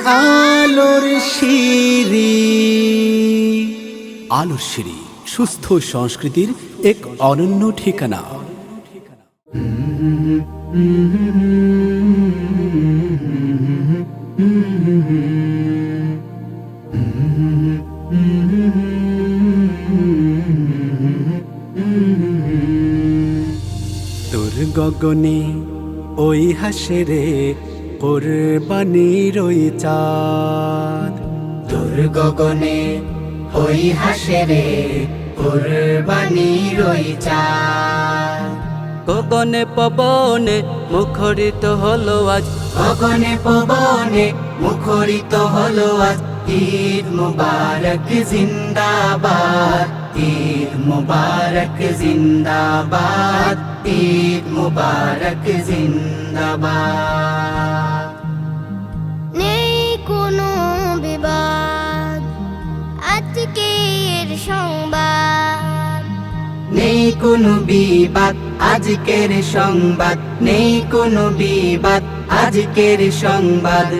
আলোর সিঁড়ি। আলোর সিঁড়ি সুস্থ সংস্কৃতির এক অনন্য ঠিকানা। তোর গগনে ওই হাসে রে কোরবানির ওই চাঁদ। তোর গগনে ওই হাসে রে কোরবানির ওই চাঁদ। গগনে পবনে মুখরিত হলো আজ, গগনে পবনে মুখরিত হলো আজ। ঈদ মুবারক জিন্দাবাদ, ঈদ মুবারক জিন্দাবাদ, ঈদ মুবারক জিন্দাবাদ। নেই কোনো বিবাদ, আজকের সংবাদ। নেই কোনো বিবাদ, আজকের সংবাদ। নেই কোনো বিবাদ, আজকের সংবাদ।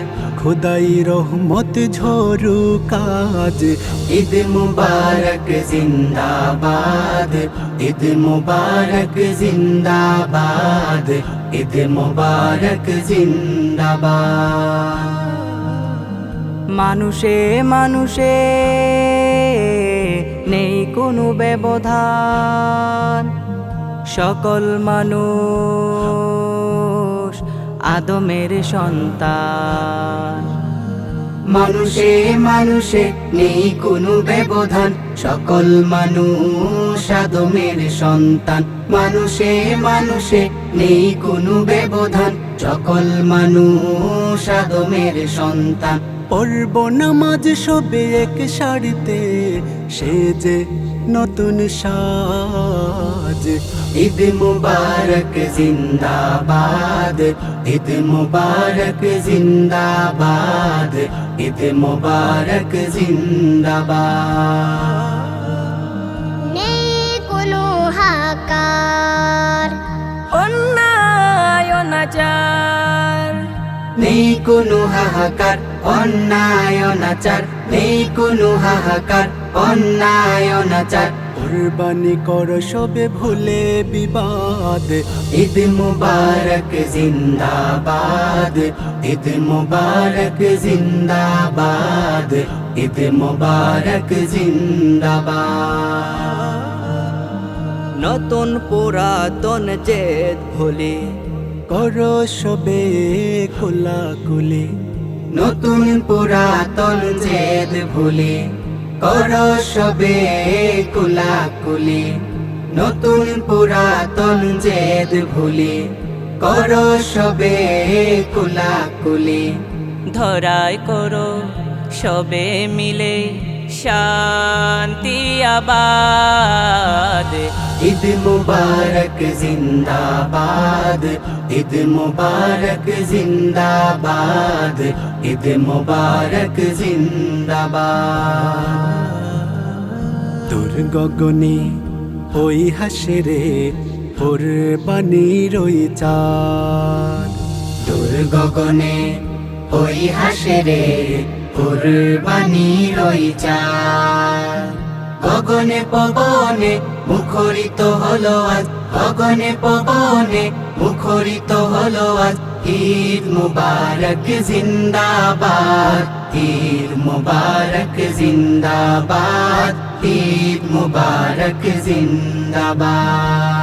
খোদাই রহমত ঝরুক আজ। ঈদ মুবারক জিন্দাবাদ, ঈদ মুবারক জিন্দাবাদ, ঈদ মুবারক জিন্দাবাদ। মানুষে মানুষে নেই কোনো ব্যবধান। সকল মানুষ আদমের সন্তান। মানুষে মানুষে নেই কোনো ব্যবধান। সকল মানুষ আদমের সন্তান। মানুষে মানুষে নেই কোনো ব্যবধান। সকল মানুষ আদমের সন্তান। পড়ব নামাজ সবে এক সারিতে, সে যে নতুন সাজ। ঈদ মুবারক জিন্দাবাদ, ঈদ মুবারক জিন্দাবাদ, ঈদ মুবারক জিন্দাবাদ। নেই কোনো হাকার, অন্যায় অনাচার। নেই কোনো হাহাকার, অন্যায় অনাচার। নেই কোনো হাহাকার, অন্যায় অনাচার। কোরবানি কর সবে ভুলে বিবাদ। ঈদ মুবারক জিন্দাবাদ, ঈদ মুবারক জিন্দাবাদ, ঈদ মুবারক জিন্দাবাদ। নতুন পুরাতন জেদ ভুলে কর সবে কোলাকুলি। নতুন পুরাতন জেদ ভুলে কর সবে কুলাকুলি। নতুন পুরাতন জেদ ভুলে কর সবে কুলাকুলি। ধরায় করো সবে মিলে শান্তি আবাদ। ঈদ মুবারক জিন্দাবাদ, ঈদ মুবারক জিন্দাবাদ, ঈদ মুবারক জিন্দাবাদ। তোর গগনে ওই হাসে রে কোরবানির ওই চাঁদ। তোর গগনে ওই হাসে রে কোরবানির ওই চাঁদ। গগনে পবনে মুখরিত হলো আজ, গগনে পবনে মুখরিত হলো আজ। ঈদ মুবারক জিন্দাবাদ, ঈদ মুবারক জিন্দাবাদ, ঈদ মুবারক জিন্দাবাদ।